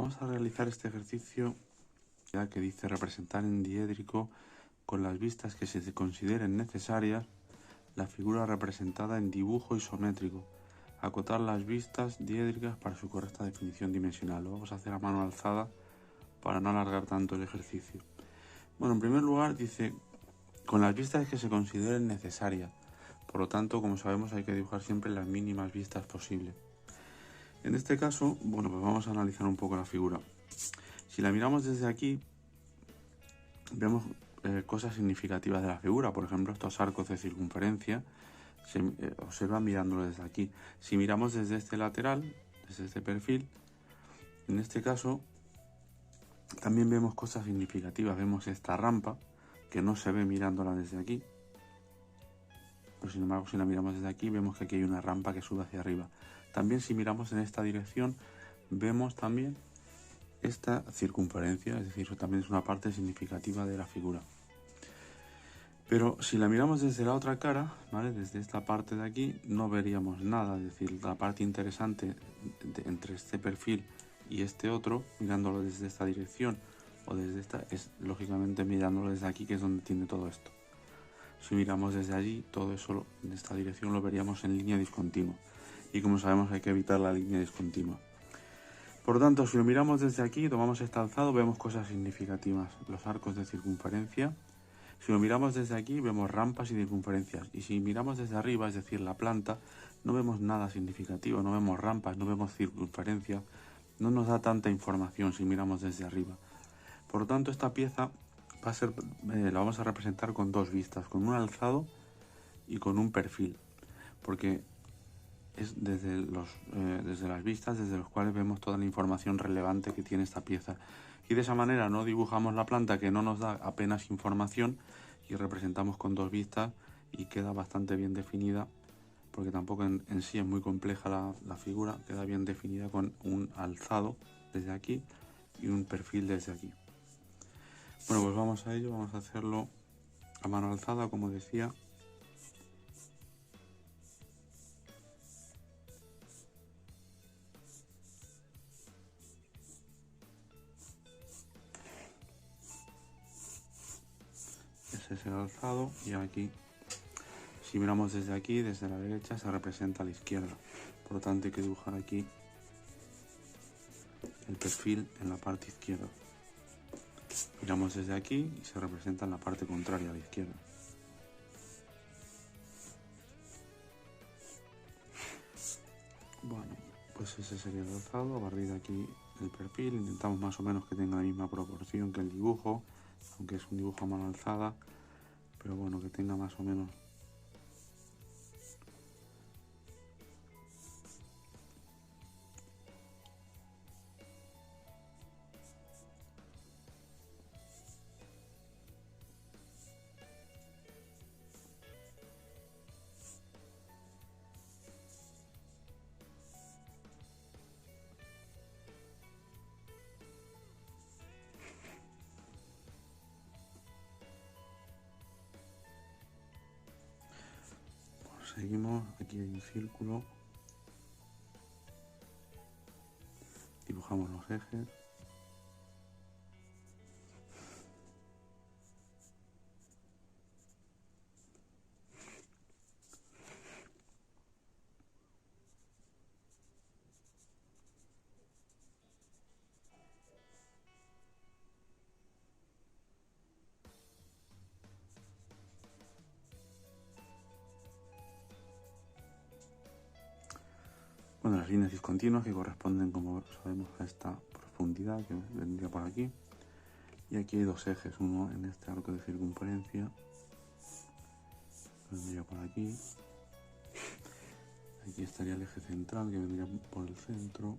vamos a realizar este ejercicio ya que dice representar en diédrico con las vistas que se consideren necesarias la figura representada en dibujo isométrico. Acotar las vistas diédricas para su correcta definición dimensional. Lo vamos a hacer a mano alzada para no alargar tanto el ejercicio. Bueno, en primer lugar dice con las vistas que se consideren necesarias. Por lo tanto, como sabemos, hay que dibujar siempre las mínimas vistas posibles. En este caso, bueno, pues vamos a analizar un poco la figura. Si la miramos desde aquí, vemos cosas significativas de la figura. Por ejemplo, estos arcos de circunferencia se observan mirándolo desde aquí. Si miramos desde este lateral, desde este perfil, en este caso también vemos cosas significativas. Vemos esta rampa que no se ve mirándola desde aquí, pero sin embargo si la miramos desde aquí vemos que aquí hay una rampa que sube hacia arriba. También si miramos en esta dirección vemos también esta circunferencia, es decir, eso también es una parte significativa de la figura. Pero si la miramos desde la otra cara, ¿vale? Desde esta parte de aquí, no veríamos nada. Es decir, la parte interesante entre este perfil y este otro, mirándolo desde esta dirección o desde esta, es lógicamente mirándolo desde aquí, que es donde tiene todo esto. Si miramos desde allí, todo eso en esta dirección lo veríamos en línea discontinua. Y como sabemos, hay que evitar la línea discontinua. Por lo tanto, si lo miramos desde aquí, tomamos este alzado, vemos cosas significativas. Los arcos de circunferencia. Si lo miramos desde aquí, vemos rampas y circunferencias. Y si miramos desde arriba, es decir, la planta, no vemos nada significativo. No vemos rampas, no vemos circunferencias. No nos da tanta información si miramos desde arriba. Por lo tanto, esta pieza va a ser, la vamos a representar con dos vistas, con un alzado y con un perfil. Porque es desde las vistas desde los cuales vemos toda la información relevante que tiene esta pieza. Y de esa manera no dibujamos la planta, que no nos da apenas información, y representamos con dos vistas y queda bastante bien definida, porque tampoco en sí es muy compleja la figura, queda bien definida con un alzado desde aquí y un perfil desde aquí. Bueno, pues vamos a ello, vamos a hacerlo a mano alzada, como decía. Ese es el alzado y aquí, si miramos desde aquí, desde la derecha, se representa a la izquierda. Por lo tanto hay que dibujar aquí el perfil en la parte izquierda. Miramos desde aquí y se representa en la parte contraria a la izquierda. Bueno, pues ese sería el alzado. A partir de aquí el perfil, intentamos más o menos que tenga la misma proporción que el dibujo, aunque es un dibujo a mano alzada, pero bueno, que tenga más o menos. Seguimos, aquí hay un círculo, dibujamos los ejes. Bueno, las líneas discontinuas que corresponden, como sabemos, a esta profundidad que vendría por aquí. Y aquí hay dos ejes, uno en este arco de circunferencia, que vendría por aquí. Aquí estaría el eje central, que vendría por el centro.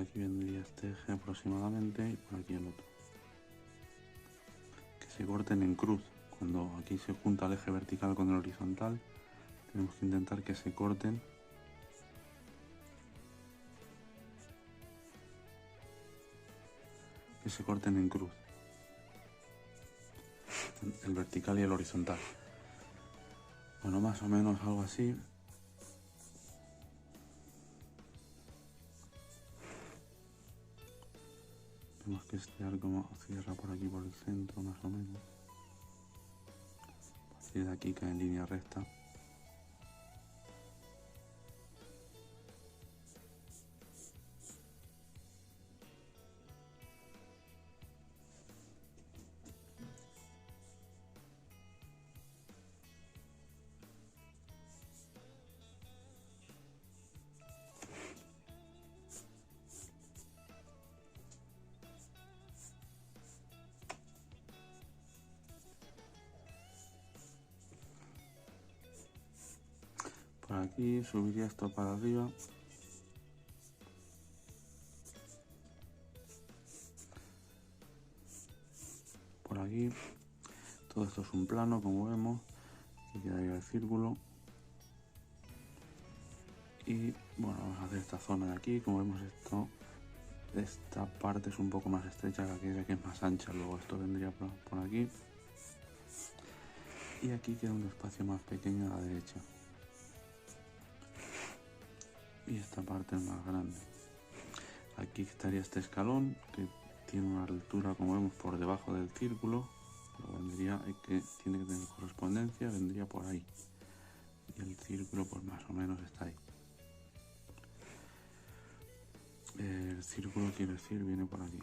aquí vendría este eje aproximadamente y por aquí el otro. Que se corten en cruz. Cuando aquí se junta el eje vertical con el horizontal, tenemos que intentar que se corten. Que se corten en cruz. El vertical y el horizontal. Bueno, más o menos algo así. Vemos que este arco cierra por aquí por el centro, más o menos. A partir de aquí cae en línea recta. Por aquí subiría esto para arriba. Por aquí. Todo esto es un plano, como vemos. Aquí quedaría el círculo. Y bueno, vamos a hacer esta zona de aquí. Como vemos, esta parte es un poco más estrecha que aquella que es más ancha. Luego esto vendría por aquí. Y aquí queda un espacio más pequeño a la derecha. Y esta parte es más grande. Aquí estaría este escalón que tiene una altura, como vemos, por debajo del círculo. Pero vendría, que tiene que tener correspondencia, vendría por ahí. Y el círculo pues más o menos está ahí. El círculo, quiero decir, viene por aquí.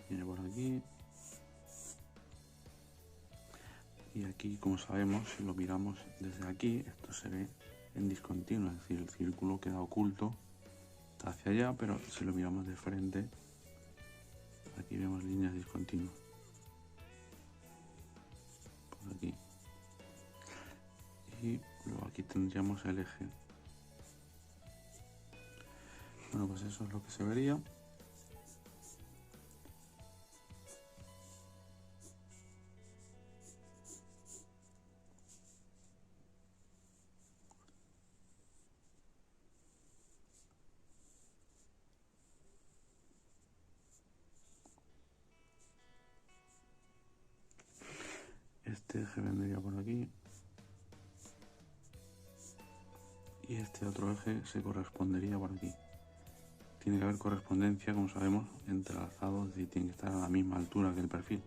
Viene por aquí. Y aquí, como sabemos, si lo miramos desde aquí, esto se ve en discontinuo, es decir, el círculo queda oculto, está hacia allá, pero si lo miramos de frente, aquí vemos líneas discontinuas. Por aquí. Y luego aquí tendríamos el eje. Bueno, pues eso es lo que se vería. Este eje vendría por aquí. Y este otro eje se correspondería por aquí. Tiene que haber correspondencia, como sabemos, entrelazados, es decir, tienen que estar a la misma altura que el perfil,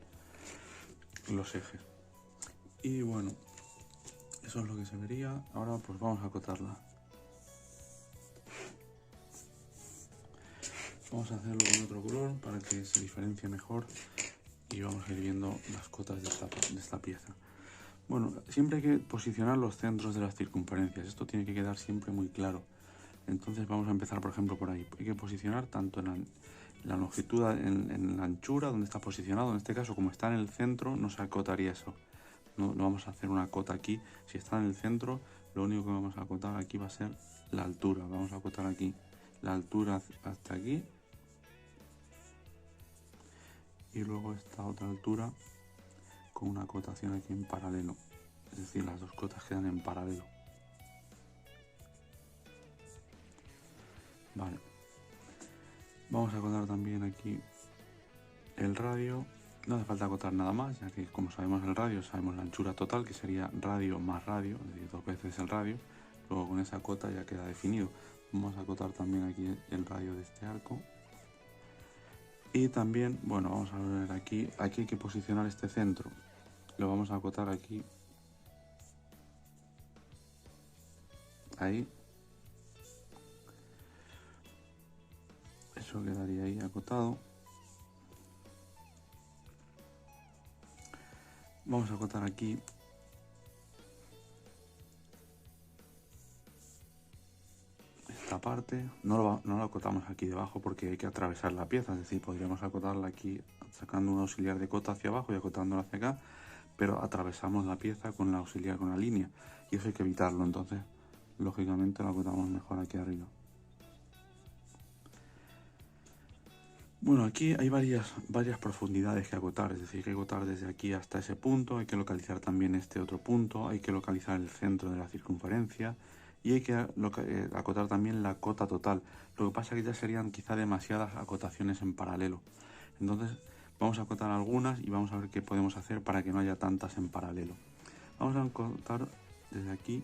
los ejes. Y bueno, eso es lo que se vería. Ahora pues vamos a acotarla. Vamos a hacerlo con otro color para que se diferencie mejor y vamos a ir viendo las cotas de esta pieza. Bueno, siempre hay que posicionar los centros de las circunferencias. Esto tiene que quedar siempre muy claro. Entonces vamos a empezar, por ejemplo, por ahí. Hay que posicionar tanto en la longitud, en la anchura, donde está posicionado. En este caso, como está en el centro, no se acotaría eso. No vamos a hacer una cota aquí. Si está en el centro, lo único que vamos a acotar aquí va a ser la altura. Vamos a acotar aquí la altura hasta aquí. Y luego esta otra altura con una acotación aquí en paralelo. Es decir, las dos cotas quedan en paralelo. Vale. Vamos a acotar también aquí el radio. No hace falta acotar nada más, ya que como sabemos el radio, sabemos la anchura total, que sería radio más radio, es decir, 2 veces el radio. Luego con esa cota ya queda definido. Vamos a acotar también aquí el radio de este arco. Y también, bueno, vamos a ver aquí hay que posicionar este centro. Lo vamos a acotar aquí. Ahí. Eso quedaría ahí acotado. Vamos a acotar aquí esta parte. No lo acotamos aquí debajo porque hay que atravesar la pieza, es decir, podríamos acotarla aquí sacando un auxiliar de cota hacia abajo y acotándola hacia acá, pero atravesamos la pieza con la auxiliar, con la línea, y eso hay que evitarlo. Entonces lógicamente lo acotamos mejor aquí arriba. Bueno, aquí hay varias profundidades que acotar, es decir, hay que acotar desde aquí hasta ese punto, hay que localizar también este otro punto, hay que localizar el centro de la circunferencia y hay que acotar también la cota total. Lo que pasa es que ya serían quizá demasiadas acotaciones en paralelo. Entonces vamos a acotar algunas y vamos a ver qué podemos hacer para que no haya tantas en paralelo. Vamos a acotar desde aquí.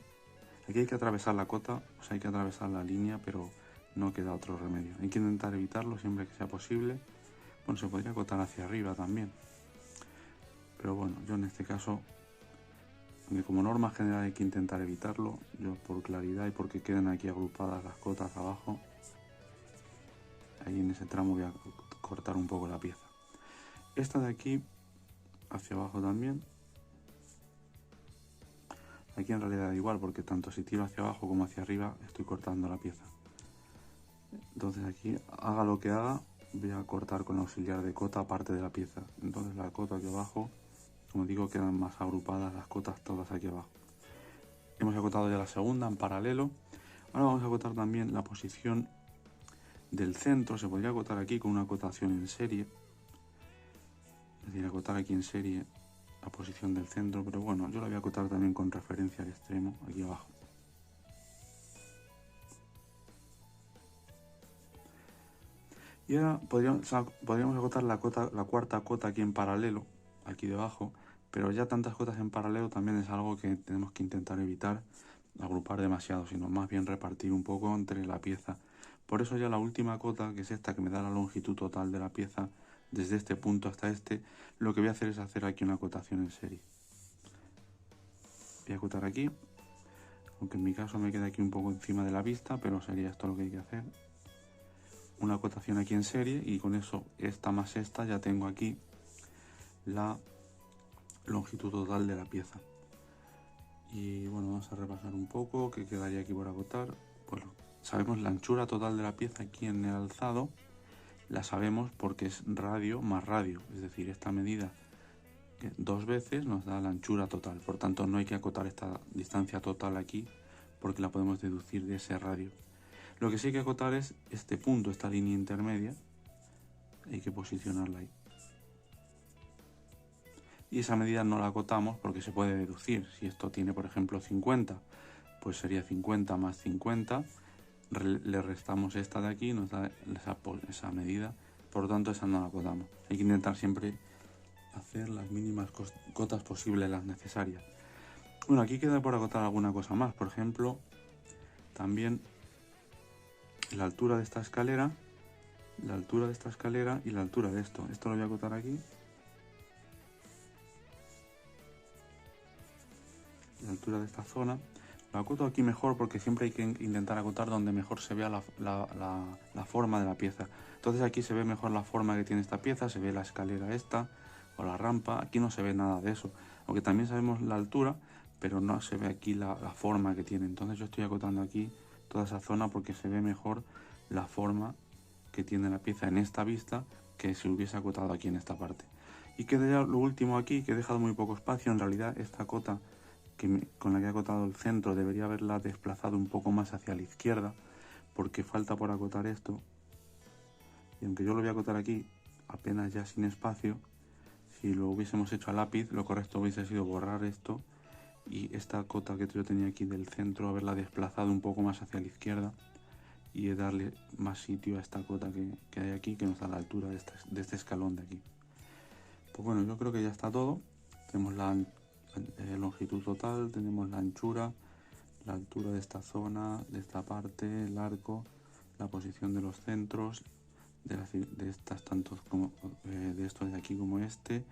Aquí hay que atravesar la cota, o sea, hay que atravesar la línea, pero no queda otro remedio. Hay que intentar evitarlo siempre que sea posible. Bueno, se podría acotar hacia arriba también. Pero bueno, yo en este caso, aunque como norma general hay que intentar evitarlo, yo por claridad y porque queden aquí agrupadas las cotas abajo, ahí en ese tramo voy a cortar un poco la pieza. Esta de aquí, hacia abajo también. Aquí en realidad da igual porque tanto si tiro hacia abajo como hacia arriba estoy cortando la pieza. Entonces aquí, haga lo que haga, voy a cortar con el auxiliar de cota parte de la pieza. Entonces la cota aquí abajo, como digo, quedan más agrupadas las cotas todas aquí abajo. Hemos acotado ya la segunda en paralelo. Ahora vamos a acotar también la posición del centro. Se podría acotar aquí con una acotación en serie. Es decir, acotar aquí en serie la posición del centro, pero bueno, yo la voy a acotar también con referencia al extremo, aquí abajo. Y ahora podríamos acotar la cuarta cota aquí en paralelo, aquí debajo, pero ya tantas cotas en paralelo también es algo que tenemos que intentar evitar agrupar demasiado, sino más bien repartir un poco entre la pieza. Por eso ya la última cota, que es esta que me da la longitud total de la pieza, desde este punto hasta este, lo que voy a hacer es hacer aquí una acotación en serie. Voy a acotar aquí, aunque en mi caso me queda aquí un poco encima de la vista, pero sería esto lo que hay que hacer. Una acotación aquí en serie y con eso, esta más esta, ya tengo aquí la longitud total de la pieza. Y bueno, vamos a repasar un poco qué quedaría aquí por acotar. Pues sabemos la anchura total de la pieza aquí en el alzado, la sabemos porque es radio más radio, es decir, esta medida que 2 veces nos da la anchura total. Por tanto, no hay que acotar esta distancia total aquí porque la podemos deducir de ese radio. Lo que sí hay que acotar es este punto, esta línea intermedia, hay que posicionarla ahí. Y esa medida no la acotamos porque se puede deducir. Si esto tiene, por ejemplo, 50, pues sería 50 más 50, le restamos esta de aquí y nos da esa medida, por lo tanto esa no la acotamos. Hay que intentar siempre hacer las mínimas cotas posibles, las necesarias. Bueno, aquí queda por acotar alguna cosa más, por ejemplo, también la altura de esta escalera, y la altura de esto. Esto lo voy a acotar aquí. La altura de esta zona. Lo acoto aquí mejor porque siempre hay que intentar acotar donde mejor se vea la forma de la pieza. Entonces aquí se ve mejor la forma que tiene esta pieza, se ve la escalera esta o la rampa. Aquí no se ve nada de eso, aunque también sabemos la altura, pero no se ve aquí la forma que tiene. Entonces yo estoy acotando aquí toda esa zona porque se ve mejor la forma que tiene la pieza en esta vista que si hubiese acotado aquí en esta parte. Y queda ya lo último aquí, que he dejado muy poco espacio. En realidad esta cota con la que he acotado el centro debería haberla desplazado un poco más hacia la izquierda porque falta por acotar esto, y aunque yo lo voy a acotar aquí apenas ya sin espacio, si lo hubiésemos hecho a lápiz lo correcto hubiese sido borrar esto y esta cota que yo tenía aquí del centro haberla desplazado un poco más hacia la izquierda y darle más sitio a esta cota que hay aquí, que nos da la altura de este escalón de aquí. Pues bueno, yo creo que ya está todo. Tenemos la longitud total, tenemos la anchura, la altura de esta zona, de esta parte, el arco, la posición de los centros, de estas tantos como de estos de aquí como este.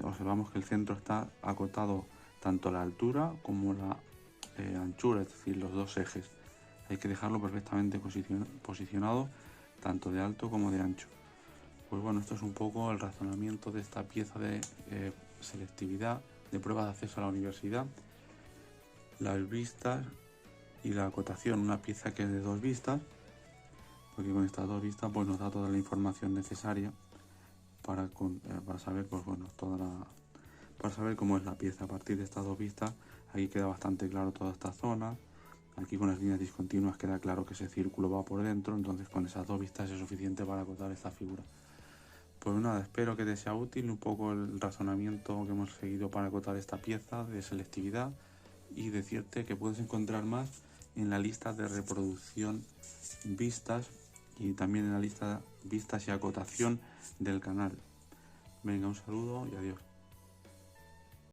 Observamos que el centro está acotado tanto la altura como la anchura, es decir, los dos ejes. Hay que dejarlo perfectamente posicionado tanto de alto como de ancho. Pues bueno, esto es un poco el razonamiento de esta pieza de selectividad, de prueba de acceso a la universidad. Las vistas y la acotación, una pieza que es de 2 vistas, porque con estas 2 vistas pues nos da toda la información necesaria para saber pues bueno para saber cómo es la pieza. A partir de estas 2 vistas aquí queda bastante claro toda esta zona, Aquí con las líneas discontinuas queda claro que ese círculo va por dentro, entonces con esas dos vistas es suficiente para acotar esta figura. Pues nada, espero que te sea útil un poco el razonamiento que hemos seguido para acotar esta pieza de selectividad, y decirte que puedes encontrar más en la lista de reproducción vistas y también en la lista vistas y acotación del canal. Venga, un saludo y adiós.